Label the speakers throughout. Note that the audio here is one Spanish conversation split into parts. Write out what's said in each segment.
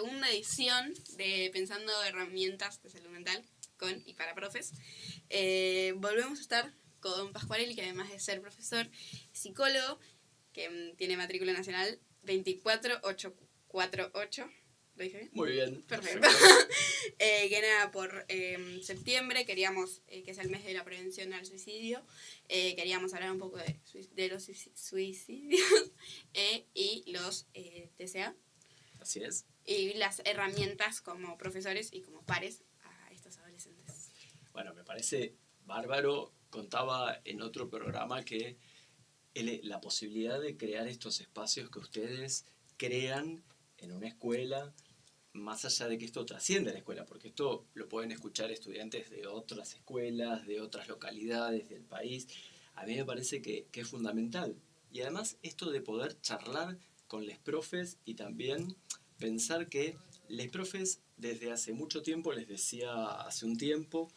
Speaker 1: segunda edición de Pensando Herramientas de Salud Mental con y para profes. Volvemos a estar con Pascuarelli, que además de ser profesor, psicólogo, que tiene matrícula nacional 24848. ¿Lo dije bien?
Speaker 2: Muy bien.
Speaker 1: Perfecto. Que nada, por septiembre queríamos, que es el mes de la prevención al suicidio, queríamos hablar un poco de los suicidios y los TCA.
Speaker 2: Así es.
Speaker 1: Y las herramientas como profesores y como pares a estos adolescentes.
Speaker 2: Bueno, me parece bárbaro. Contaba en otro programa que la posibilidad de crear estos espacios que ustedes crean en una escuela, más allá de que esto trasciende la escuela, porque esto lo pueden escuchar estudiantes de otras escuelas, de otras localidades del país. A mí me parece que es fundamental. Y además esto de poder charlar con les profes y también pensar que les profes desde hace mucho tiempo, les decía hace un tiempo,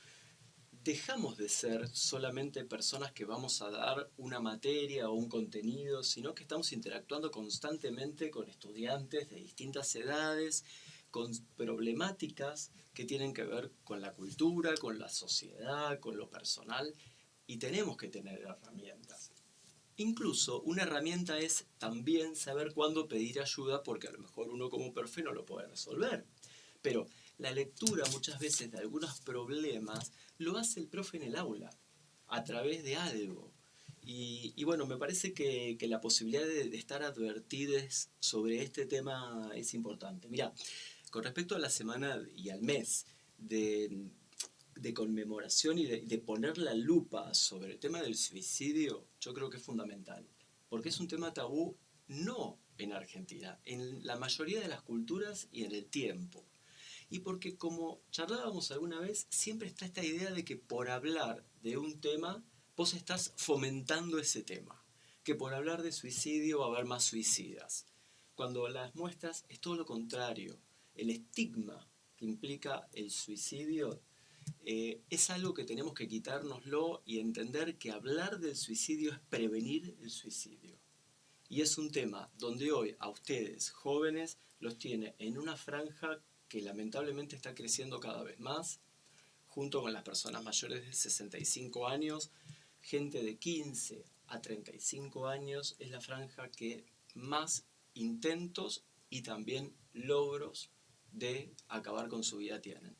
Speaker 2: dejamos de ser solamente personas que vamos a dar una materia o un contenido, sino que estamos interactuando constantemente con estudiantes de distintas edades, con problemáticas que tienen que ver con la cultura, con la sociedad, con lo personal, y tenemos que tener herramientas. Incluso una herramienta es también saber cuándo pedir ayuda, porque a lo mejor uno como profe no lo puede resolver. Pero la lectura muchas veces de algunos problemas lo hace el profe en el aula, a través de algo. Y bueno, me parece que la posibilidad de estar advertidos sobre este tema es importante. Mirá, con respecto a la semana y al mes de conmemoración y de poner la lupa sobre el tema del suicidio, yo creo que es fundamental. Porque es un tema tabú no en Argentina, en la mayoría de las culturas y en el tiempo. Y porque, como charlábamos alguna vez, siempre está esta idea de que por hablar de un tema, vos estás fomentando ese tema. Que por hablar de suicidio va a haber más suicidas. Cuando las muestras es todo lo contrario. El estigma que implica el suicidio es algo que tenemos que quitárnoslo y entender que hablar del suicidio es prevenir el suicidio. Y es un tema donde hoy a ustedes, jóvenes, los tiene en una franja que lamentablemente está creciendo cada vez más, junto con las personas mayores de 65 años, gente de 15 a 35 años es la franja que más intentos y también logros de acabar con su vida tienen.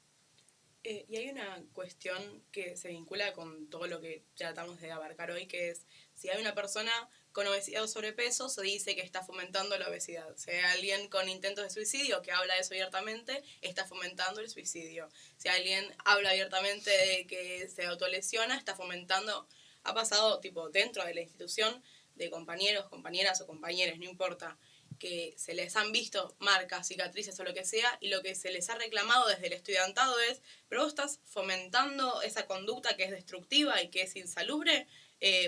Speaker 3: Y hay una cuestión que se vincula con todo lo que tratamos de abarcar hoy, que es si hay una persona con obesidad o sobrepeso, se dice que está fomentando la obesidad. Si hay alguien con intentos de suicidio que habla de eso abiertamente, está fomentando el suicidio. Si alguien habla abiertamente de que se autolesiona, está fomentando. Ha pasado tipo dentro de la institución de compañeros, compañeras o compañeros, no importa, que se les han visto marcas, cicatrices o lo que sea, y lo que se les ha reclamado desde el estudiantado es, pero vos estás fomentando esa conducta que es destructiva y que es insalubre,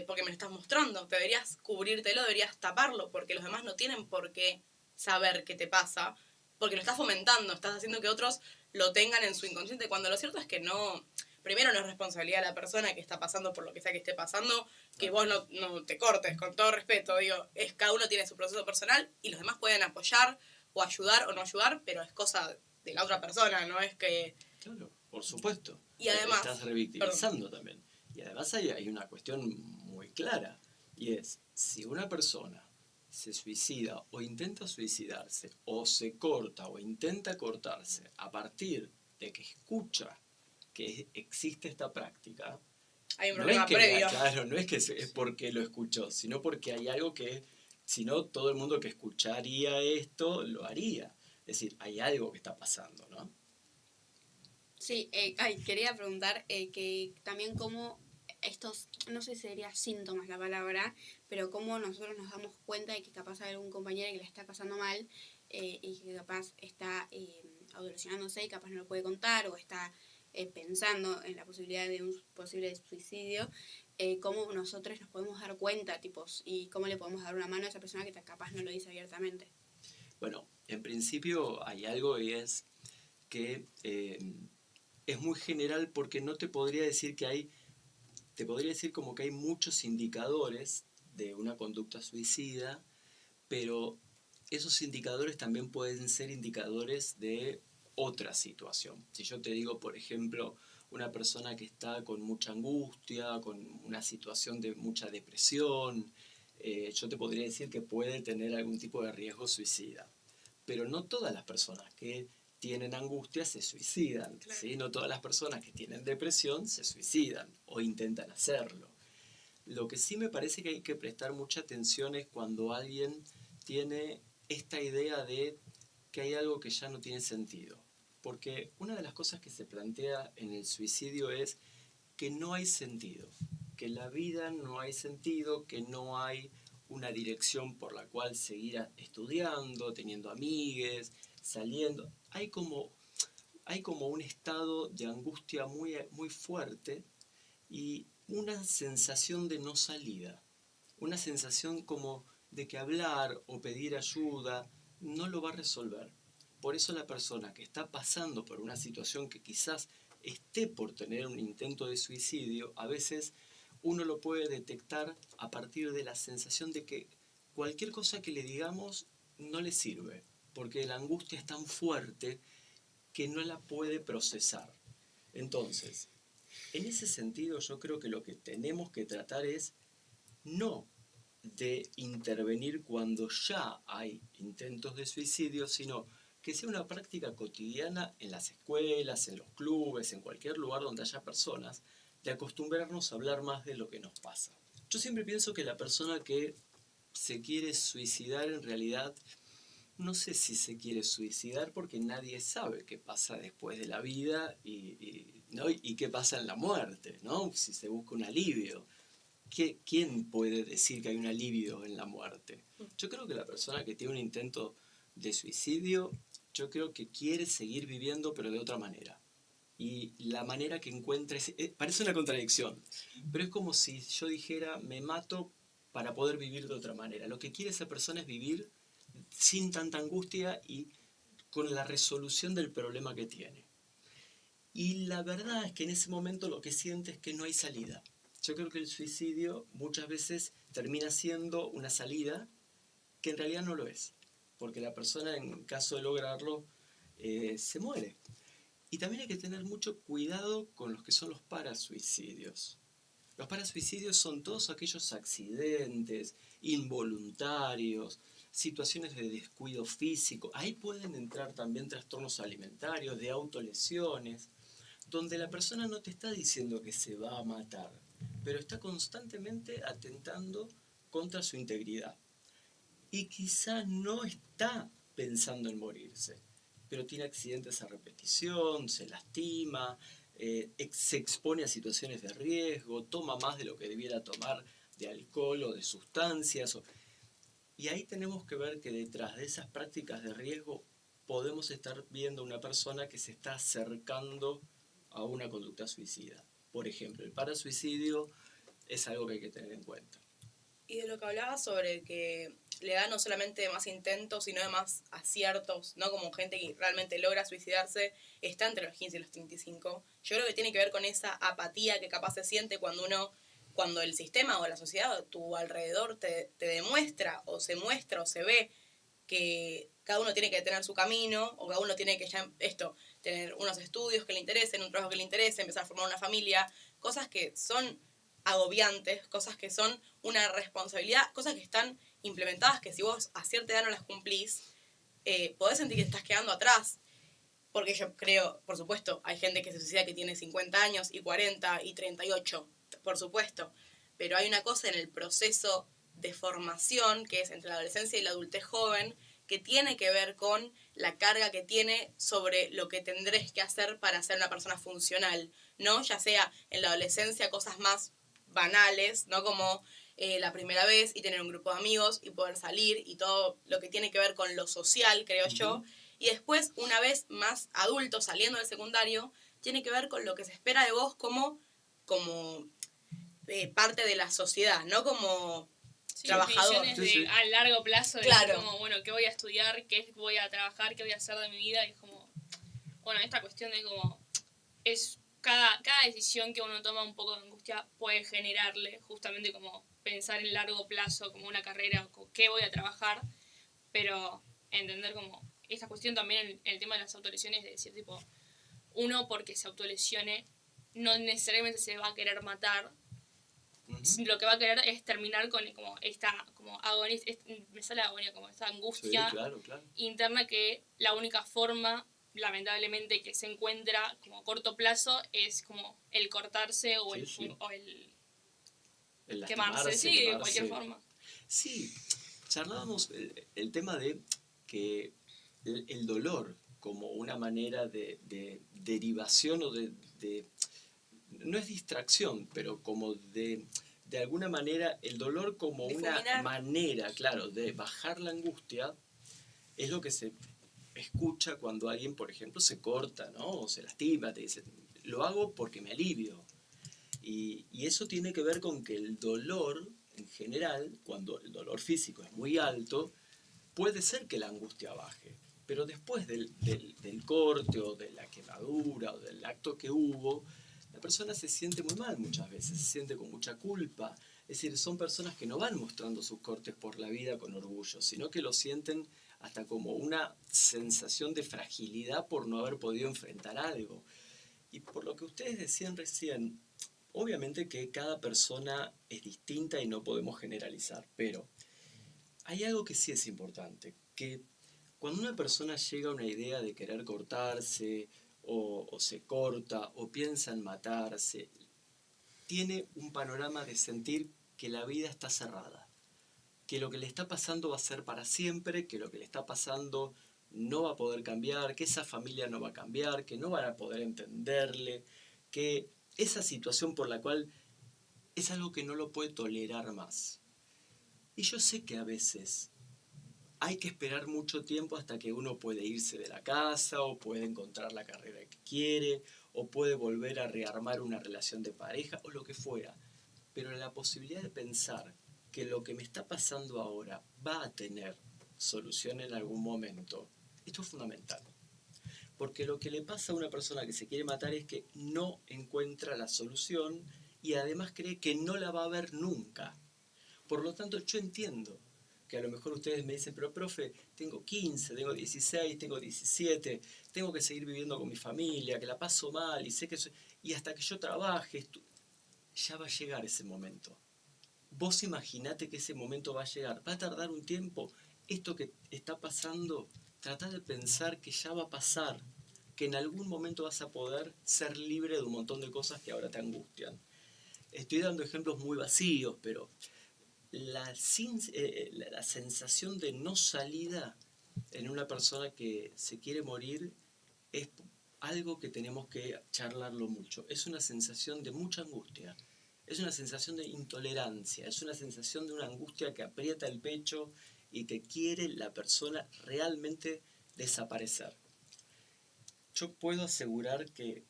Speaker 3: porque me lo estás mostrando. Deberías cubrírtelo, deberías taparlo, porque los demás no tienen por qué saber qué te pasa, porque lo estás fomentando, estás haciendo que otros lo tengan en su inconsciente, cuando lo cierto es que no. Primero, no es responsabilidad de la persona que está pasando por lo que sea que esté pasando, que vos no te cortes, con todo respeto. Digo, cada uno tiene su proceso personal y los demás pueden apoyar o ayudar o no ayudar, pero es cosa de la otra persona, no es que...
Speaker 2: Claro, por supuesto.
Speaker 3: Y además...
Speaker 2: Estás revictimizando también. Y además hay una cuestión muy clara, y es, si una persona se suicida o intenta suicidarse, o se corta o intenta cortarse a partir de que escucha que existe esta práctica,
Speaker 3: hay un problema previo.
Speaker 2: Claro, no es que es porque lo escuchó, sino porque hay algo que, si no, todo el mundo que escucharía esto lo haría. Es decir, hay algo que está pasando, ¿no?
Speaker 1: Sí, quería preguntar que también cómo estos, no sé si sería síntomas la palabra, pero cómo nosotros nos damos cuenta de que capaz hay algún compañero que le está pasando mal y que capaz está autolesionándose y capaz no lo puede contar o está pensando en la posibilidad de un posible suicidio, cómo nosotros nos podemos dar cuenta, tipos, y cómo le podemos dar una mano a esa persona que capaz no lo dice abiertamente.
Speaker 2: Bueno, en principio hay algo y es que es muy general porque no te podría decir que hay, te podría decir como que hay muchos indicadores de una conducta suicida, pero esos indicadores también pueden ser indicadores de otra situación. Si yo te digo, por ejemplo, una persona que está con mucha angustia, con una situación de mucha depresión, yo te podría decir que puede tener algún tipo de riesgo suicida. Pero no todas las personas que tienen angustia se suicidan,
Speaker 3: Claro.
Speaker 2: ¿sí? No todas las personas que tienen depresión se suicidan o intentan hacerlo. Lo que sí me parece que hay que prestar mucha atención es cuando alguien tiene esta idea de que hay algo que ya no tiene sentido. Porque una de las cosas que se plantea en el suicidio es que no hay sentido, que la vida no hay sentido, que no hay una dirección por la cual seguir estudiando, teniendo amigues, saliendo. Hay como un estado de angustia muy, muy fuerte y una sensación de no salida, una sensación como de que hablar o pedir ayuda no lo va a resolver. Por eso la persona que está pasando por una situación que quizás esté por tener un intento de suicidio, a veces uno lo puede detectar a partir de la sensación de que cualquier cosa que le digamos no le sirve, porque la angustia es tan fuerte que no la puede procesar. Entonces, en ese sentido, yo creo que lo que tenemos que tratar es no de intervenir cuando ya hay intentos de suicidio, sino que sea una práctica cotidiana en las escuelas, en los clubes, en cualquier lugar donde haya personas, de acostumbrarnos a hablar más de lo que nos pasa. Yo siempre pienso que la persona que se quiere suicidar en realidad no sé si se quiere suicidar porque nadie sabe qué pasa después de la vida ¿no? Y qué pasa en la muerte, ¿no? Si se busca un alivio. ¿Quién puede decir que hay un alivio en la muerte? Yo creo que la persona que tiene un intento de suicidio, yo creo que quiere seguir viviendo pero de otra manera. Y la manera que encuentra, parece una contradicción, pero es como si yo dijera, me mato para poder vivir de otra manera. Lo que quiere esa persona es vivir sin tanta angustia y con la resolución del problema que tiene. Y la verdad es que en ese momento lo que siente es que no hay salida. Yo creo que el suicidio muchas veces termina siendo una salida que en realidad no lo es, porque la persona en caso de lograrlo se muere. Y también hay que tener mucho cuidado con los que son los parasuicidios. Los parasuicidios son todos aquellos accidentes involuntarios, situaciones de descuido físico. Ahí pueden entrar también trastornos alimentarios, de autolesiones, donde la persona no te está diciendo que se va a matar, pero está constantemente atentando contra su integridad. Y quizá no está pensando en morirse, pero tiene accidentes a repetición, se lastima, se expone a situaciones de riesgo, toma más de lo que debiera tomar de alcohol o de sustancias. Y ahí tenemos que ver que detrás de esas prácticas de riesgo podemos estar viendo una persona que se está acercando a una conducta suicida. Por ejemplo, el parasuicidio es algo que hay que tener en cuenta.
Speaker 3: Y de lo que hablaba sobre que le da no solamente más intentos, sino de más aciertos, ¿no? Como gente que realmente logra suicidarse, está entre los 15 y los 35. Yo creo que tiene que ver con esa apatía que capaz se siente cuando el sistema o la sociedad a tu alrededor te demuestra o se muestra o se ve que cada uno tiene que tener su camino, o cada uno tiene que ya tener unos estudios que le interesen, un trabajo que le interese, empezar a formar una familia, cosas que son agobiantes, cosas que son una responsabilidad, cosas que están implementadas que si vos a cierta edad no las cumplís, podés sentir que te estás quedando atrás. Porque yo creo, por supuesto, hay gente que se suicida que tiene 50 años y 40 y 38, por supuesto. Pero hay una cosa en el proceso de formación, que es entre la adolescencia y la adultez joven, que tiene que ver con la carga que tiene sobre lo que tendrés que hacer para ser una persona funcional, ¿no? Ya sea en la adolescencia cosas más banales, ¿no? Como la primera vez y tener un grupo de amigos y poder salir y todo lo que tiene que ver con lo social, creo yo. Y después, una vez más adulto, saliendo del secundario, tiene que ver con lo que se espera de vos como parte de la sociedad, no como trabajador.
Speaker 4: Definiciones a largo plazo, de
Speaker 3: claro.
Speaker 4: decir como, bueno, qué voy a estudiar, qué voy a trabajar, qué voy a hacer de mi vida, y es como, bueno, esta cuestión de como, es cada decisión que uno toma un poco de angustia puede generarle justamente como pensar en largo plazo, como una carrera, qué voy a trabajar, pero entender como esta cuestión también en el tema de las autolesiones, de decir, tipo, uno porque se autolesione no necesariamente se va a querer matar, lo que va a querer es terminar con como esta como agonía, me sale agonía, como esta angustia
Speaker 2: Sí, claro, claro.
Speaker 4: interna que la única forma, lamentablemente, que se encuentra como a corto plazo es como el cortarse o,
Speaker 2: Sí, sí.
Speaker 4: o el
Speaker 2: El
Speaker 4: quemarse,
Speaker 2: lastimarse,
Speaker 4: sí, de cualquier forma.
Speaker 2: Sí, charlábamos el tema de que el dolor como una manera de derivación o no es distracción, pero como de alguna manera el dolor como una
Speaker 3: Difuminar.
Speaker 2: manera, claro, de bajar la angustia, es lo que se escucha cuando alguien, por ejemplo, se corta, ¿no? O se lastima, te dice, lo hago porque me alivio. Y eso tiene que ver con que el dolor, en general, cuando el dolor físico es muy alto, puede ser que la angustia baje. Pero después del corte o de la quemadura o del acto que hubo, la persona se siente muy mal muchas veces, se siente con mucha culpa. Es decir, son personas que no van mostrando sus cortes por la vida con orgullo, sino que lo sienten hasta como una sensación de fragilidad por no haber podido enfrentar algo. Y por lo que ustedes decían recién, obviamente que cada persona es distinta y no podemos generalizar, pero hay algo que sí es importante, que cuando una persona llega a una idea de querer cortarse, o se corta, o piensa en matarse, tiene un panorama de sentir que la vida está cerrada, que lo que le está pasando va a ser para siempre, que lo que le está pasando no va a poder cambiar, que esa familia no va a cambiar, que no van a poder entenderle, que esa situación por la cual es algo que no lo puede tolerar más. Y yo sé que a veces hay que esperar mucho tiempo hasta que uno puede irse de la casa, o puede encontrar la carrera que quiere, o puede volver a rearmar una relación de pareja, o lo que fuera. Pero la posibilidad de pensar que lo que me está pasando ahora va a tener solución en algún momento, esto es fundamental. Porque lo que le pasa a una persona que se quiere matar es que no encuentra la solución y además cree que no la va a ver nunca. Por lo tanto, yo entiendo que a lo mejor ustedes me dicen, pero profe, tengo 15, tengo 16, tengo 17, tengo que seguir viviendo con mi familia, que la paso mal y sé que y hasta que yo trabaje, ya va a llegar ese momento. Vos imaginate que ese momento va a llegar, va a tardar un tiempo. Esto que está pasando, tratá de pensar que ya va a pasar, que en algún momento vas a poder ser libre de un montón de cosas que ahora te angustian. Estoy dando ejemplos muy vacíos, pero la sensación de no salida en una persona que se quiere morir es algo que tenemos que charlarlo mucho. Es una sensación de mucha angustia, es una sensación de intolerancia, es una sensación de una angustia que aprieta el pecho y que quiere la persona realmente desaparecer. Yo puedo asegurar que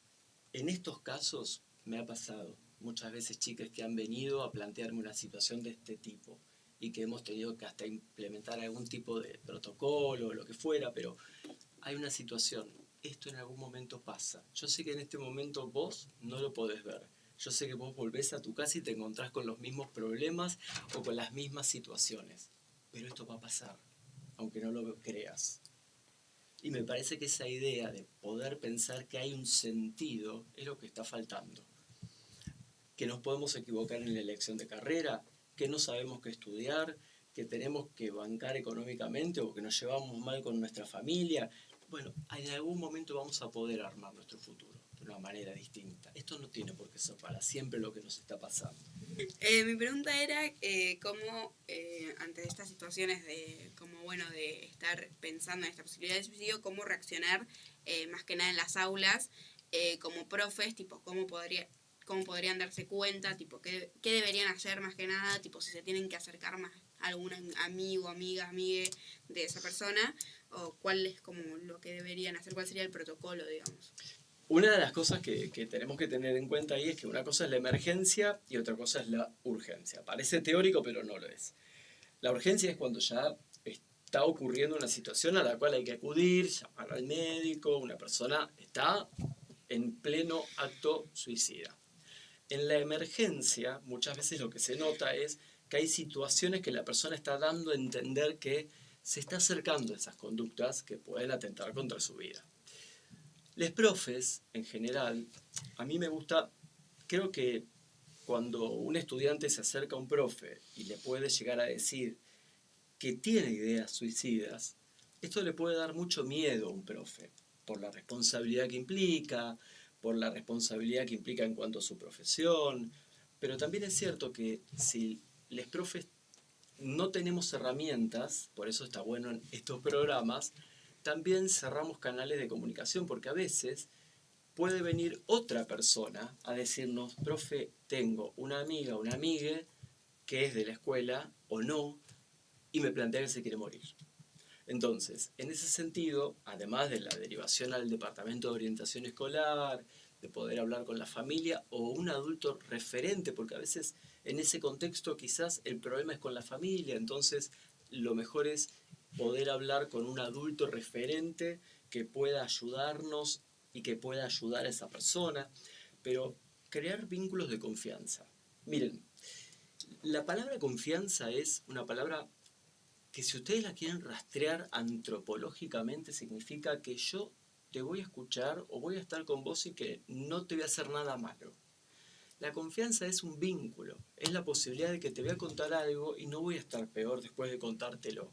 Speaker 2: en estos casos me ha pasado muchas veces chicas que han venido a plantearme una situación de este tipo y que hemos tenido que hasta implementar algún tipo de protocolo o lo que fuera, pero hay una situación, esto en algún momento pasa. Yo sé que en este momento vos no lo podés ver. Yo sé que vos volvés a tu casa y te encontrás con los mismos problemas o con las mismas situaciones. Pero esto va a pasar, aunque no lo creas. Y me parece que esa idea de poder pensar que hay un sentido es lo que está faltando. Que nos podemos equivocar en la elección de carrera, que no sabemos qué estudiar, que tenemos que bancar económicamente o que nos llevamos mal con nuestra familia. Bueno, en algún momento vamos a poder armar nuestro futuro de una manera distinta. Esto no tiene por qué ser para siempre lo que nos está pasando.
Speaker 1: Mi pregunta era cómo, ante estas situaciones de, como bueno, de estar pensando en esta posibilidad de suicidio, cómo reaccionar más que nada en las aulas, como profes, tipo, cómo podrían darse cuenta, tipo, qué deberían hacer más que nada, tipo, si se tienen que acercar más a algún amigo, amiga, amigue de esa persona, o cuál es como lo que deberían hacer, cuál sería el protocolo, digamos.
Speaker 2: Una de las cosas que tenemos que tener en cuenta ahí es que una cosa es la emergencia y otra cosa es la urgencia. Parece teórico, pero no lo es. La urgencia es cuando ya está ocurriendo una situación a la cual hay que acudir, llamar al médico, una persona está en pleno acto suicida. En la emergencia, muchas veces lo que se nota es que hay situaciones que la persona está dando a entender que se está acercando a esas conductas que pueden atentar contra su vida. Los profes, en general, a mí me gusta, creo que cuando un estudiante se acerca a un profe y le puede llegar a decir que tiene ideas suicidas, esto le puede dar mucho miedo a un profe, por la responsabilidad que implica, por la responsabilidad que implica en cuanto a su profesión, pero también es cierto que si los profes no tenemos herramientas, por eso está bueno en estos programas, también cerramos canales de comunicación, porque a veces puede venir otra persona a decirnos, profe, tengo una amiga, una amigue que es de la escuela o no, y me plantea que se quiere morir. Entonces, en ese sentido, además de la derivación al departamento de orientación escolar, de poder hablar con la familia o un adulto referente, porque a veces en ese contexto quizás el problema es con la familia, entonces lo mejor es poder hablar con un adulto referente que pueda ayudarnos y que pueda ayudar a esa persona, pero crear vínculos de confianza. Miren, la palabra confianza es una palabra que si ustedes la quieren rastrear antropológicamente significa que yo te voy a escuchar o voy a estar con vos y que no te voy a hacer nada malo. La confianza es un vínculo, es la posibilidad de que te voy a contar algo y no voy a estar peor después de contártelo.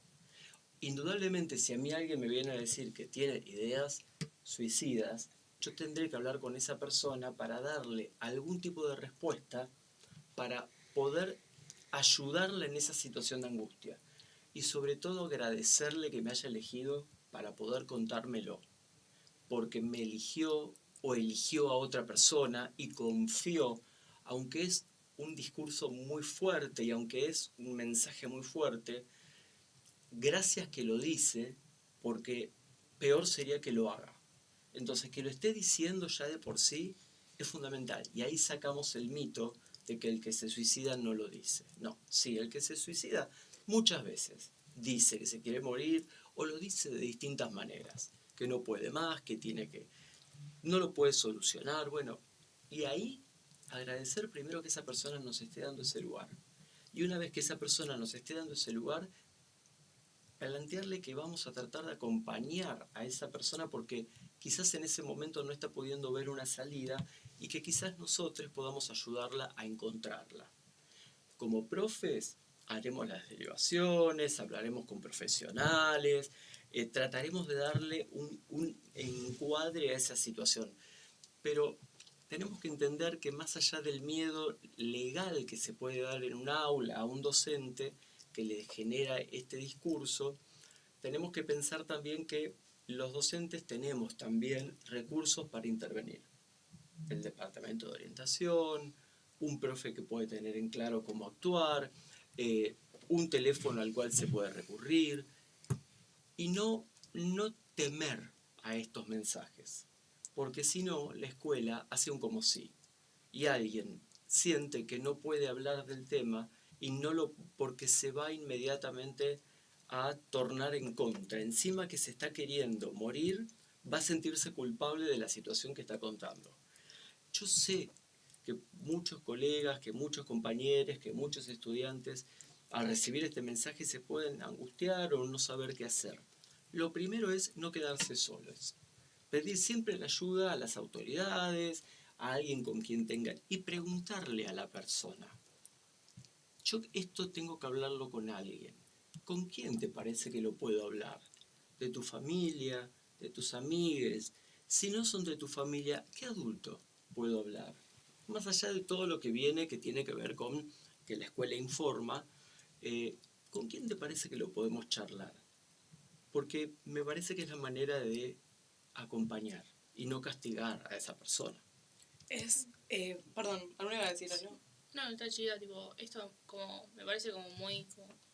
Speaker 2: Indudablemente, si a mí alguien me viene a decir que tiene ideas suicidas, yo tendré que hablar con esa persona para darle algún tipo de respuesta para poder ayudarle en esa situación de angustia. Y sobre todo agradecerle que me haya elegido para poder contármelo. Porque me eligió o eligió a otra persona y confió, aunque es un discurso muy fuerte y aunque es un mensaje muy fuerte, gracias que lo dice, porque peor sería que lo haga. Entonces, que lo esté diciendo ya de por sí es fundamental. Y ahí sacamos el mito de que el que se suicida no lo dice. No, sí, el que se suicida muchas veces dice que se quiere morir o lo dice de distintas maneras, que no puede más, que tiene que, no lo puede solucionar, bueno, y ahí agradecer primero que esa persona nos esté dando ese lugar. Y una vez que esa persona nos esté dando ese lugar, plantearle que vamos a tratar de acompañar a esa persona porque quizás en ese momento no está pudiendo ver una salida y que quizás nosotros podamos ayudarla a encontrarla. Como profes, haremos las derivaciones, hablaremos con profesionales, trataremos de darle un encuadre a esa situación. Pero tenemos que entender que más allá del miedo legal que se puede dar en un aula a un docente que le genera este discurso, tenemos que pensar también que los docentes tenemos también recursos para intervenir. El departamento de orientación, un profe que puede tener en claro cómo actuar, un teléfono al cual se puede recurrir y no temer a estos mensajes, porque si no, la escuela hace un como si y alguien siente que no puede hablar del tema y porque se va inmediatamente a tornar en contra. Encima que se está queriendo morir, va a sentirse culpable de la situación que está contando. Yo sé que muchos colegas, que muchos compañeros, que muchos estudiantes, al recibir este mensaje se pueden angustiar o no saber qué hacer. Lo primero es no quedarse solos. Pedir siempre la ayuda a las autoridades, a alguien con quien tengan, y preguntarle a la persona. Yo esto tengo que hablarlo con alguien. ¿Con quién te parece que lo puedo hablar? ¿De tu familia? ¿De tus amigues? Si no son de tu familia, ¿qué adulto puedo hablar? Más allá de todo lo que viene, que tiene que ver con que la escuela informa, ¿con quién te parece que lo podemos charlar? Porque me parece que es la manera de acompañar y no castigar a esa persona.
Speaker 3: Perdón, ¿alguna iba a decir algo?
Speaker 4: No, está chida, tipo, esto como, me parece como muy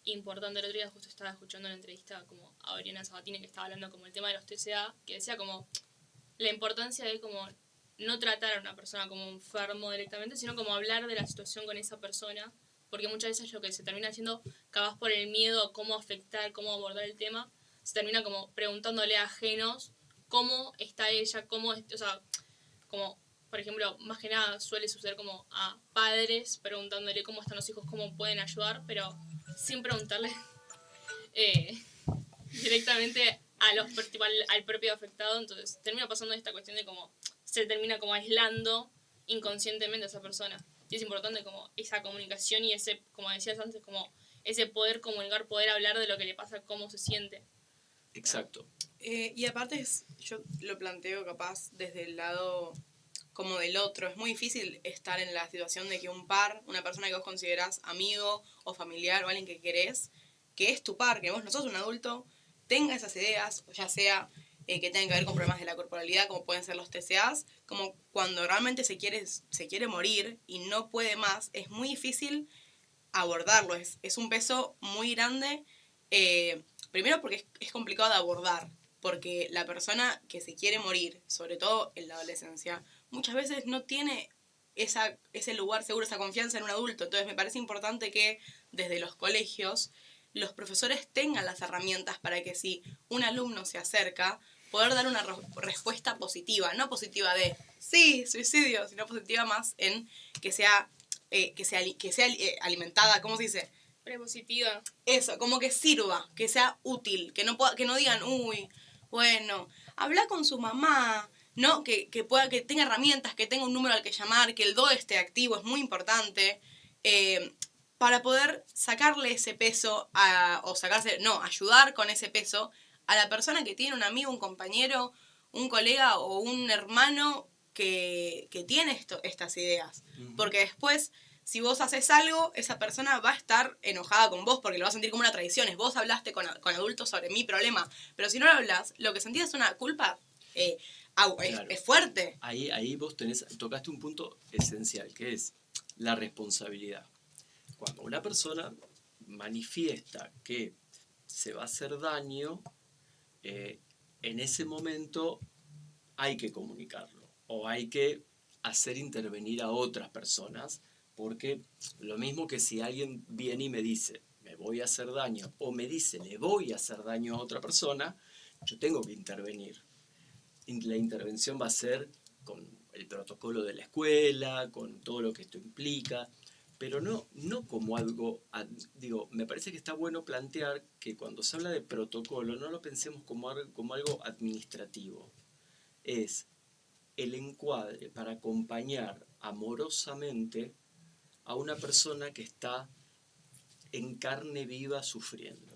Speaker 4: importante. El otro día justo estaba escuchando una entrevista como a Oriana Sabatini que estaba hablando como el tema de los TCA, que decía como la importancia de como no tratar a una persona como enfermo directamente, sino como hablar de la situación con esa persona, porque muchas veces lo que se termina haciendo, capaz por el miedo a cómo afectar, cómo abordar el tema, se termina como preguntándole a ajenos cómo está ella, o sea, como, por ejemplo, más que nada suele suceder como a padres preguntándole cómo están los hijos, cómo pueden ayudar, pero sin preguntarle directamente a los tipo, al propio afectado, entonces termina pasando esta cuestión de cómo se termina como aislando inconscientemente a esa persona. Y es importante como esa comunicación y ese, como decías antes, como ese poder comunicar, poder hablar de lo que le pasa, cómo se siente.
Speaker 2: Exacto.
Speaker 3: Y aparte yo lo planteo capaz desde el lado como del otro. Es muy difícil estar en la situación de que un par, una persona que vos considerás amigo o familiar o alguien que querés, que es tu par, que vos no sos un adulto, tenga esas ideas, ya sea que tengan que ver con problemas de la corporalidad, como pueden ser los TCAs, como cuando realmente se quiere morir y no puede más, es muy difícil abordarlo. Es un peso muy grande, primero porque es complicado de abordar, porque la persona que se quiere morir, sobre todo en la adolescencia, muchas veces no tiene ese lugar seguro, esa confianza en un adulto. Entonces me parece importante que desde los colegios los profesores tengan las herramientas para que si un alumno se acerca, poder dar una respuesta positiva, no positiva de sí, suicidio, sino positiva más en que sea alimentada, ¿cómo se dice?
Speaker 4: Prepositiva.
Speaker 3: Eso, como que sirva, que sea útil, que no digan, uy, bueno, habla con su mamá, ¿no? Que tenga herramientas, que tenga un número al que llamar, que el DOE esté activo, es muy importante, para poder sacarle ese peso, ayudar con ese peso a la persona que tiene un amigo, un compañero, un colega o un hermano que tiene estas ideas. Porque después, si vos haces algo, esa persona va a estar enojada con vos porque lo va a sentir como una traición. Vos hablaste con adultos sobre mi problema, pero si no lo hablas, lo que sentís es una culpa
Speaker 2: Claro.
Speaker 3: es fuerte.
Speaker 2: Ahí vos tocaste un punto esencial, que es la responsabilidad. Cuando una persona manifiesta que se va a hacer daño, en ese momento hay que comunicarlo o hay que hacer intervenir a otras personas, porque lo mismo que si alguien viene y me dice me voy a hacer daño o me dice le voy a hacer daño a otra persona, yo tengo que intervenir. La intervención va a ser con el protocolo de la escuela, con todo lo que esto implica, pero no como algo, me parece que está bueno plantear que cuando se habla de protocolo no lo pensemos como algo administrativo. Es el encuadre para acompañar amorosamente a una persona que está en carne viva sufriendo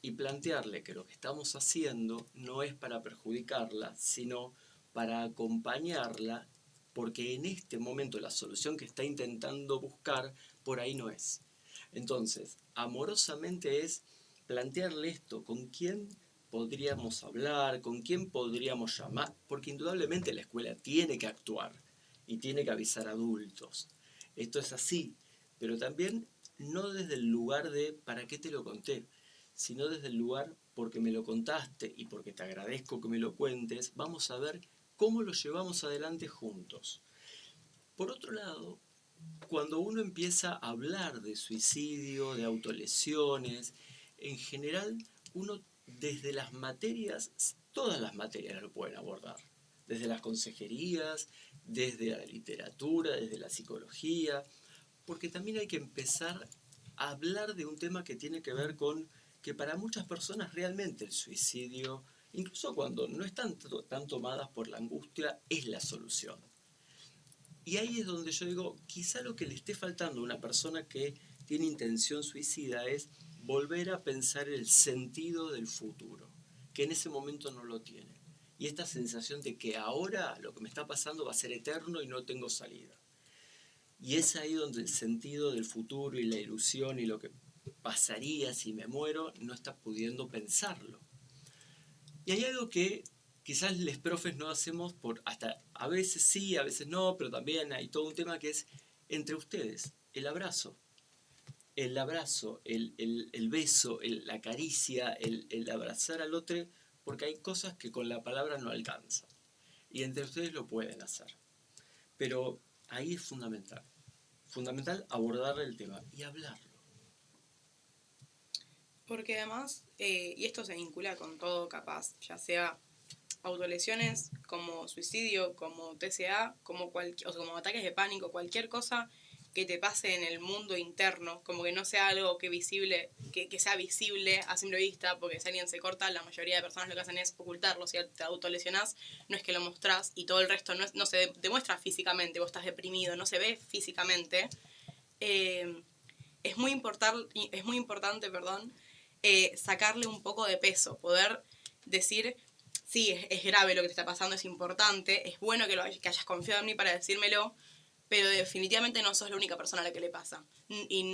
Speaker 2: y plantearle que lo que estamos haciendo no es para perjudicarla, sino para acompañarla, porque en este momento la solución que está intentando buscar por ahí no es. Entonces, amorosamente es plantearle esto, con quién podríamos hablar, con quién podríamos llamar, porque indudablemente la escuela tiene que actuar y tiene que avisar a adultos. Esto es así, pero también no desde el lugar de ¿para qué te lo conté?, sino desde el lugar porque me lo contaste y porque te agradezco que me lo cuentes, vamos a ver cómo lo llevamos adelante juntos. Por otro lado, cuando uno empieza a hablar de suicidio, de autolesiones, en general uno desde las materias, todas las materias lo pueden abordar, desde las consejerías, desde la literatura, desde la psicología, porque también hay que empezar a hablar de un tema que tiene que ver con que para muchas personas realmente el suicidio, incluso cuando no están tan tomadas por la angustia, es la solución. Y ahí es donde yo digo, quizá lo que le esté faltando a una persona que tiene intención suicida es volver a pensar el sentido del futuro, que en ese momento no lo tiene. Y esta sensación de que ahora lo que me está pasando va a ser eterno y no tengo salida. Y es ahí donde el sentido del futuro y la ilusión y lo que pasaría si me muero no está pudiendo pensarlo. Y hay algo que quizás los profes no hacemos, hasta a veces sí, a veces no, pero también hay todo un tema que es entre ustedes, el abrazo. El abrazo, el beso, la caricia, el abrazar al otro, porque hay cosas que con la palabra no alcanzan. Y entre ustedes lo pueden hacer. Pero ahí es fundamental. Fundamental abordar el tema y hablarlo.
Speaker 3: Porque además, y esto se vincula con todo capaz, ya sea autolesiones, como suicidio, como TCA, como ataques de pánico, cualquier cosa que te pase en el mundo interno, como que no sea algo que sea visible a simple vista, porque si alguien se corta, la mayoría de personas lo que hacen es ocultarlo. Si te autolesionás, no es que lo mostrás y todo el resto no se demuestra físicamente, vos estás deprimido, no se ve físicamente. Es muy importante, sacarle un poco de peso, poder decir, sí, es grave lo que te está pasando, es importante, es bueno que hayas confiado en mí para decírmelo, pero definitivamente no sos la única persona a la que le pasa. Y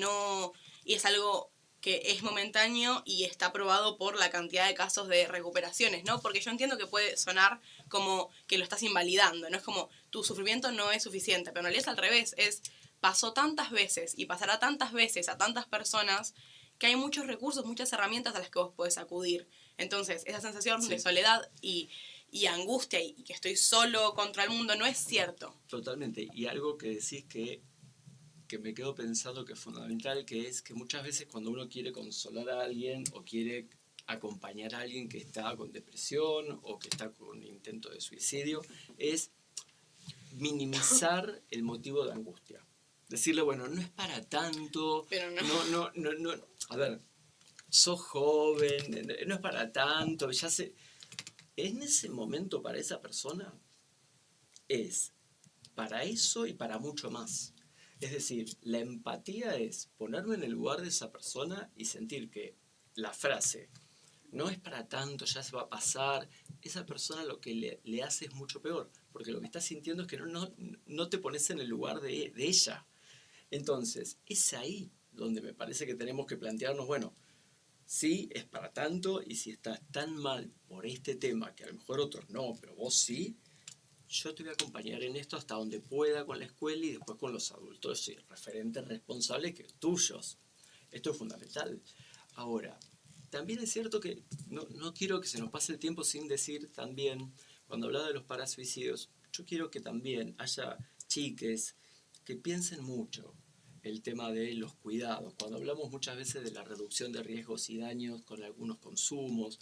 Speaker 3: es algo que es momentáneo y está probado por la cantidad de casos de recuperaciones, ¿no? Porque yo entiendo que puede sonar como que lo estás invalidando, ¿no? Es como tu sufrimiento no es suficiente, pero en realidad es al revés, pasó tantas veces y pasará tantas veces a tantas personas que hay muchos recursos, muchas herramientas a las que vos podés acudir. Entonces, esa sensación de soledad y angustia y que estoy solo contra el mundo no es cierto.
Speaker 2: Totalmente. Y algo que decís que me quedo pensando que es fundamental, que es que muchas veces cuando uno quiere consolar a alguien o quiere acompañar a alguien que está con depresión o que está con intento de suicidio, es minimizar el motivo de angustia. Decirle, bueno, no es para tanto,
Speaker 3: pero no.
Speaker 2: A ver, sos joven, no es para tanto, ya sé. En ese momento para esa persona es para eso y para mucho más. Es decir, la empatía es ponerme en el lugar de esa persona y sentir que la frase no es para tanto, ya se va a pasar, esa persona lo que le hace es mucho peor, porque lo que está sintiendo es que no te pones en el lugar de ella. Entonces, es ahí donde me parece que tenemos que plantearnos, bueno, sí, es para tanto, y si estás tan mal por este tema, que a lo mejor otros no, pero vos sí, yo te voy a acompañar en esto hasta donde pueda con la escuela y después con los adultos y referentes responsables que tuyos. Esto es fundamental. Ahora, también es cierto que no quiero que se nos pase el tiempo sin decir también, cuando hablaba de los parasuicidios, yo quiero que también haya chiques que piensen mucho el tema de los cuidados. Cuando hablamos muchas veces de la reducción de riesgos y daños con algunos consumos,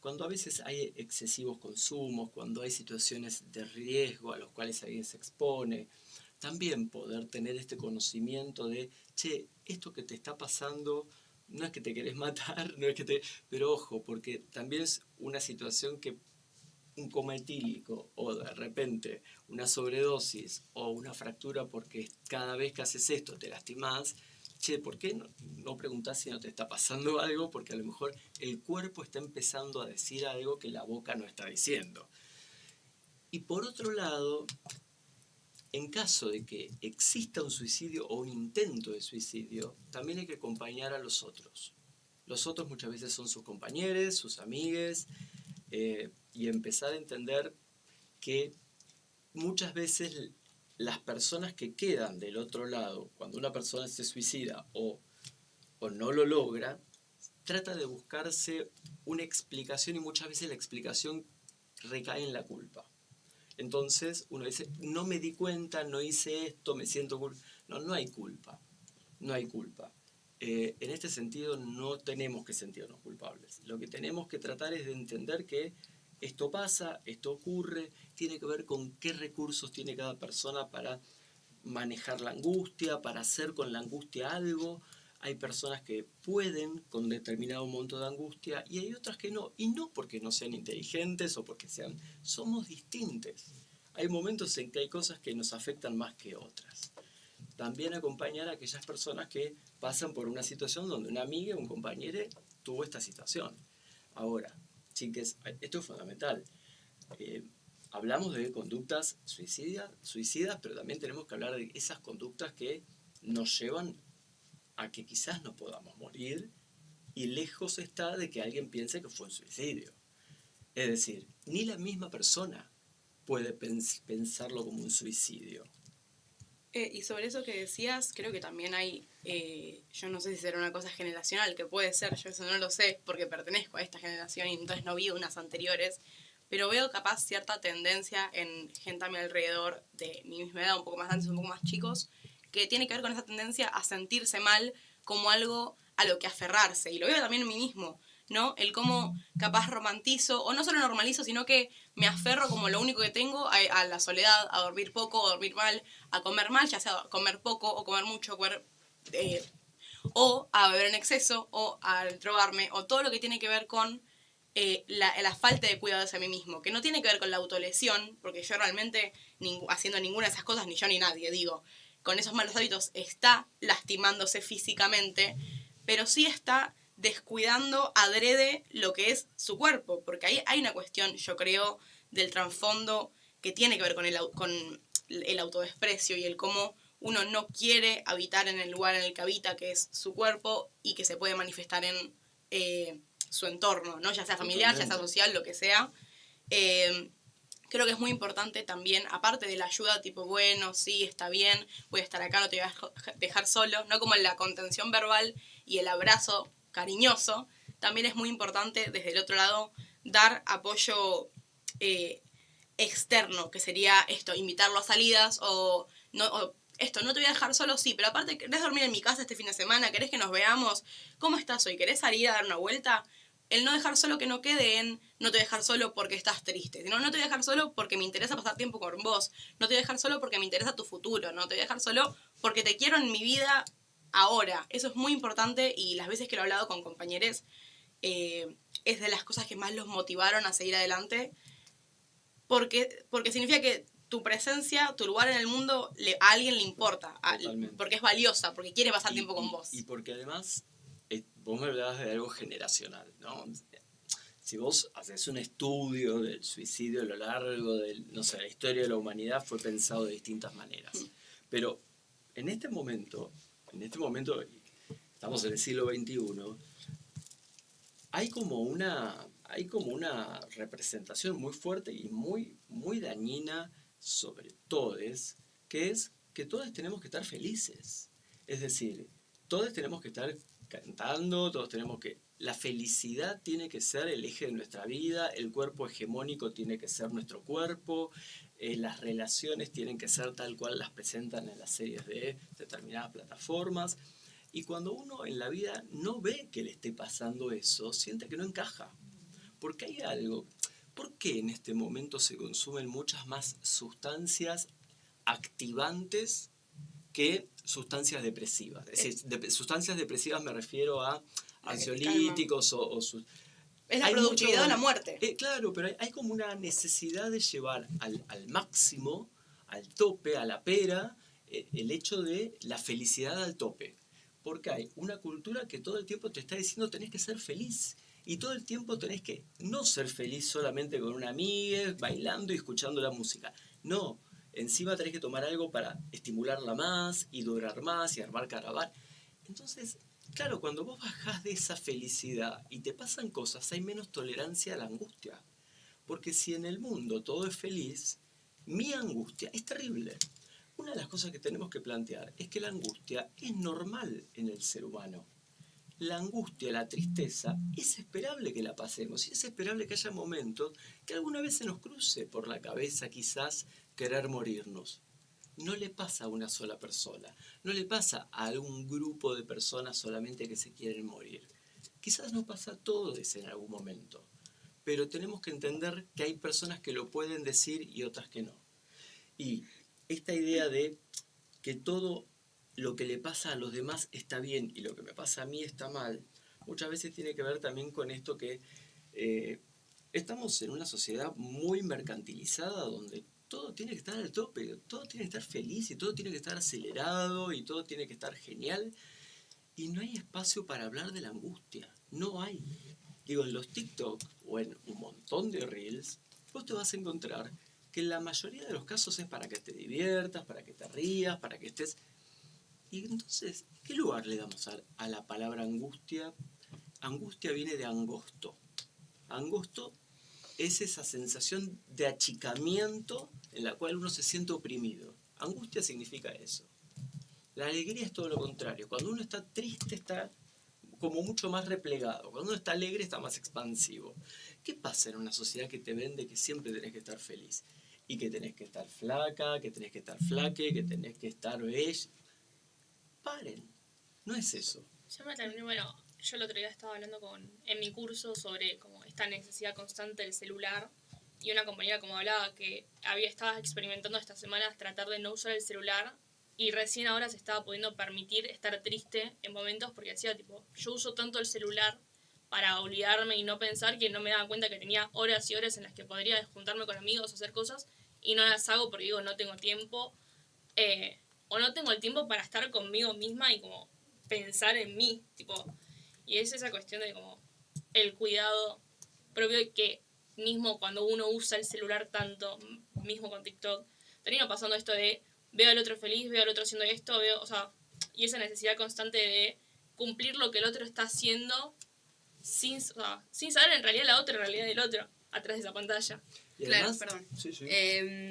Speaker 2: cuando a veces hay excesivos consumos, cuando hay situaciones de riesgo a los cuales alguien se expone, también poder tener este conocimiento de, che, esto que te está pasando no es que te querés matar, no es que te... Pero ojo, porque también es una situación que un coma etílico o de repente una sobredosis o una fractura porque cada vez que haces esto te lastimás, che, ¿por qué no preguntás si no te está pasando algo? Porque a lo mejor el cuerpo está empezando a decir algo que la boca no está diciendo. Y por otro lado, en caso de que exista un suicidio o un intento de suicidio, también hay que acompañar a los otros. Los otros muchas veces son sus compañeros, sus amigues, y empezar a entender que muchas veces las personas que quedan del otro lado, cuando una persona se suicida o no lo logra, trata de buscarse una explicación y muchas veces la explicación recae en la culpa. Entonces uno dice, no me di cuenta, no hice esto, me siento culpable. No hay culpa, no hay culpa. En este sentido no tenemos que sentirnos culpables. Lo que tenemos que tratar es de entender que esto pasa, esto ocurre, tiene que ver con qué recursos tiene cada persona para manejar la angustia, para hacer con la angustia algo. Hay personas que pueden con determinado monto de angustia y hay otras que no. Y no porque no sean inteligentes o porque sean... Somos distintos. Hay momentos en que hay cosas que nos afectan más que otras. También acompañar a aquellas personas que pasan por una situación donde una amiga o un compañero tuvo esta situación. Ahora, chiques, esto es fundamental. Hablamos de conductas suicidas, pero también tenemos que hablar de esas conductas que nos llevan a que quizás no podamos morir y lejos está de que alguien piense que fue un suicidio. Es decir, ni la misma persona puede pensarlo como un suicidio.
Speaker 3: Y sobre eso que decías, creo que también hay, yo no sé si será una cosa generacional, que puede ser, yo eso no lo sé, porque pertenezco a esta generación y entonces no vi unas anteriores, pero veo capaz cierta tendencia en gente a mi alrededor de mi misma edad, un poco más grandes, un poco más chicos, que tiene que ver con esa tendencia a sentirse mal como algo a lo que aferrarse. Y lo veo también en mí mismo. ¿no? El cómo capaz romantizo, o no solo normalizo, sino que me aferro como lo único que tengo a la soledad, a dormir poco, a dormir mal, ya sea comer poco o comer mucho, o a beber en exceso, o a drogarme, o todo lo que tiene que ver con la falta de cuidado hacia mí mismo, que no tiene que ver con la autolesión, porque yo realmente, haciendo ninguna de esas cosas, ni yo ni nadie, digo, con esos malos hábitos está lastimándose físicamente, pero sí está descuidando adrede lo que es su cuerpo, porque ahí hay una cuestión, yo creo, del trasfondo que tiene que ver con el autodesprecio y el cómo uno no quiere habitar en el lugar en el que habita, que es su cuerpo, y que se puede manifestar en su entorno, ¿no? Ya sea familiar, ya sea social, lo que sea. Creo que es muy importante también, aparte de la ayuda, tipo, bueno, sí, está bien, voy a estar acá, no te voy a dejar solo, no como la contención verbal y el abrazo cariñoso, también es muy importante desde el otro lado dar apoyo externo, que sería esto, invitarlo a salidas o esto, no te voy a dejar solo, sí, pero aparte, ¿querés dormir en mi casa este fin de semana? ¿Querés que nos veamos? ¿Cómo estás hoy? ¿Querés salir a dar una vuelta? El no dejar solo, que no quede en no te voy a dejar solo porque estás triste, sino no te voy a dejar solo porque me interesa pasar tiempo con vos, no te voy a dejar solo porque me interesa tu futuro, no te voy a dejar solo porque te quiero en mi vida ahora. Eso es muy importante, y las veces que lo he hablado con compañeros es de las cosas que más los motivaron a seguir adelante, porque significa que tu presencia, tu lugar en el mundo, a alguien le importa, porque es valiosa, porque quiere pasar tiempo con vos.
Speaker 2: Y porque además, vos me hablabas de algo generacional, ¿no? Si vos haces un estudio del suicidio a lo largo de, no sé, la historia de la humanidad, fue pensado de distintas maneras. Pero en este momento, estamos en el siglo XXI, hay como una representación muy fuerte y muy dañina sobre todos, que es que todos tenemos que estar felices. Es decir, todos tenemos que estar cantando, todos tenemos que... La felicidad tiene que ser el eje de nuestra vida, el cuerpo hegemónico tiene que ser nuestro cuerpo, las relaciones tienen que ser tal cual las presentan en las series de determinadas plataformas. Y cuando uno en la vida no ve que le esté pasando eso, siente que no encaja. Porque hay algo. ¿Por qué en este momento se consumen muchas más sustancias activantes que sustancias depresivas? Es decir, sustancias depresivas me refiero a ansiolíticos o
Speaker 3: es la productividad de la muerte.
Speaker 2: Claro, pero hay como una necesidad de llevar al máximo, al tope, a la pera, el hecho de la felicidad al tope. Porque hay una cultura que todo el tiempo te está diciendo tenés que ser feliz. Y todo el tiempo tenés que no ser feliz solamente con una amiga, bailando y escuchando la música. No, encima tenés que tomar algo para estimularla más y durar más y armar caravana. Entonces, claro, cuando vos bajás de esa felicidad y te pasan cosas, hay menos tolerancia a la angustia. Porque si en el mundo todo es feliz, mi angustia es terrible. Una de las cosas que tenemos que plantear es que la angustia es normal en el ser humano. La angustia, la tristeza, es esperable que la pasemos y es esperable que haya momentos que alguna vez se nos cruce por la cabeza quizás querer morirnos. No le pasa a una sola persona, no le pasa a algún grupo de personas solamente que se quieren morir. Quizás nos pasa a todos en algún momento, pero tenemos que entender que hay personas que lo pueden decir y otras que no. Y esta idea de que todo lo que le pasa a los demás está bien y lo que me pasa a mí está mal, muchas veces tiene que ver también con esto que estamos en una sociedad muy mercantilizada donde todo tiene que estar al tope, todo tiene que estar feliz y todo tiene que estar acelerado y todo tiene que estar genial. Y no hay espacio para hablar de la angustia, no hay. Digo, en los TikTok o en un montón de Reels, vos te vas a encontrar que en la mayoría de los casos es para que te diviertas, para que te rías, para que estés... Y entonces, ¿qué lugar le damos a la palabra angustia? Angustia viene de angosto. Angosto es esa sensación de achicamiento en la cual uno se siente oprimido. Angustia significa eso. La alegría es todo lo contrario. Cuando uno está triste está como mucho más replegado. Cuando uno está alegre está más expansivo. ¿Qué pasa en una sociedad que te vende que siempre tenés que estar feliz? Y que tenés que estar flaca, que tenés que estar flaque, que tenés que estar bella. Paren. No es eso.
Speaker 4: Yo me terminé, bueno, yo el otro día estaba hablando en mi curso sobre como esta necesidad constante del celular, y una compañera como hablaba que estaba experimentando estas semanas tratar de no usar el celular, y recién ahora se estaba pudiendo permitir estar triste en momentos porque decía, tipo, yo uso tanto el celular para olvidarme y no pensar, que no me daba cuenta que tenía horas y horas en las que podría juntarme con amigos o hacer cosas, y no las hago porque digo, no tengo tiempo, o no tengo el tiempo para estar conmigo misma y como pensar en mí, tipo, y es esa cuestión de como el cuidado propio, que mismo cuando uno usa el celular tanto, mismo con TikTok, termina pasando esto de veo al otro feliz, veo al otro haciendo esto, o sea, y esa necesidad constante de cumplir lo que el otro está haciendo sin saber en realidad la otra realidad del otro, atrás de esa pantalla.
Speaker 2: Y
Speaker 1: Claro,
Speaker 2: además,
Speaker 1: perdón.
Speaker 2: sí, sí.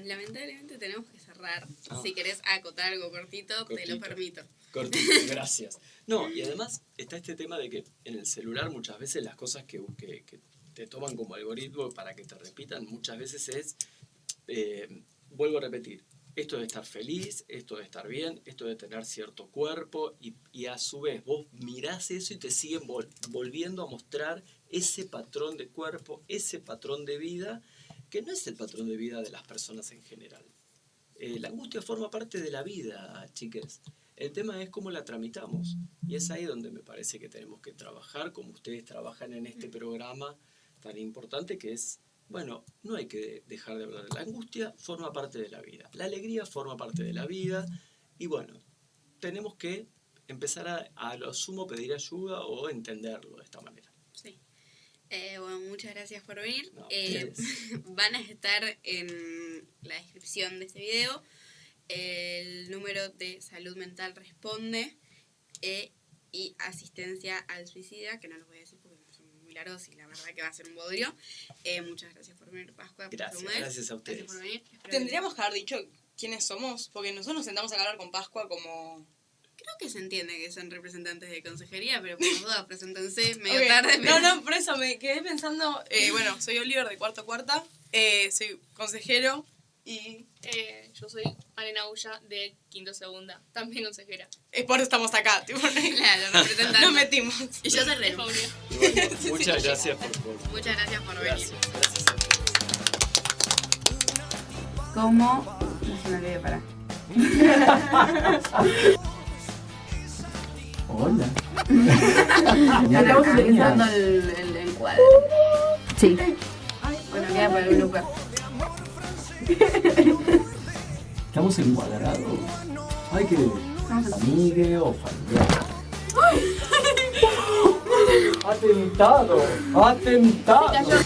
Speaker 1: Lamentablemente tenemos que cerrar.
Speaker 2: Ah.
Speaker 1: Si querés acotar algo cortito, te
Speaker 2: Cortito.
Speaker 1: lo permito.
Speaker 2: Cortito, gracias. No, y además está este tema de que en el celular muchas veces las cosas que te toman como algoritmo para que te repitan, muchas veces es, vuelvo a repetir, esto de estar feliz, esto de estar bien, esto de tener cierto cuerpo, y a su vez vos mirás eso y te siguen volviendo a mostrar ese patrón de cuerpo, ese patrón de vida, que no es el patrón de vida de las personas en general. La angustia forma parte de la vida, chiques. El tema es cómo la tramitamos. Y es ahí donde me parece que tenemos que trabajar, como ustedes trabajan en este programa tan importante que es, bueno, no hay que dejar de hablar. La angustia forma parte de la vida. La alegría forma parte de la vida. Y bueno, tenemos que empezar a lo sumo pedir ayuda o entenderlo de esta manera.
Speaker 1: Sí. Bueno, muchas gracias por venir.
Speaker 2: No, ustedes.
Speaker 1: Van a estar en la descripción de este video el número de Salud Mental Responde y asistencia al suicida, que no los voy a decir porque son muy largos y la verdad que va a ser un bodrio. Muchas gracias por venir, Pascua.
Speaker 2: Gracias a ustedes.
Speaker 1: Gracias por venir. Espero
Speaker 3: Tendríamos que haber dicho quiénes somos, porque nosotros nos sentamos a hablar con Pascua como...
Speaker 1: Creo que se entiende que son representantes de consejería, pero por las dudas, preséntense medio
Speaker 3: Ok.
Speaker 1: tarde. Pero...
Speaker 3: No, por eso me quedé pensando, bueno, soy Oliver de Cuarto Cuarta, soy consejero y
Speaker 4: Yo soy Alena Ulla de Quinto Segunda, también consejera.
Speaker 3: es por eso estamos acá, tipo,
Speaker 1: Claro, representando.
Speaker 3: nos metimos.
Speaker 1: Y yo soy Renu.
Speaker 2: Y bueno, muchas gracias por
Speaker 1: Muchas gracias por venir.
Speaker 2: gracias a ustedes.
Speaker 1: ¿Cómo? No se me olvide para.
Speaker 5: Hola.
Speaker 1: Estamos utilizando el encuadre. Sí. Bueno, queda para el blooper.
Speaker 5: Estamos encuadrados. Hay que amigue o familiar. Atentado. Atentado.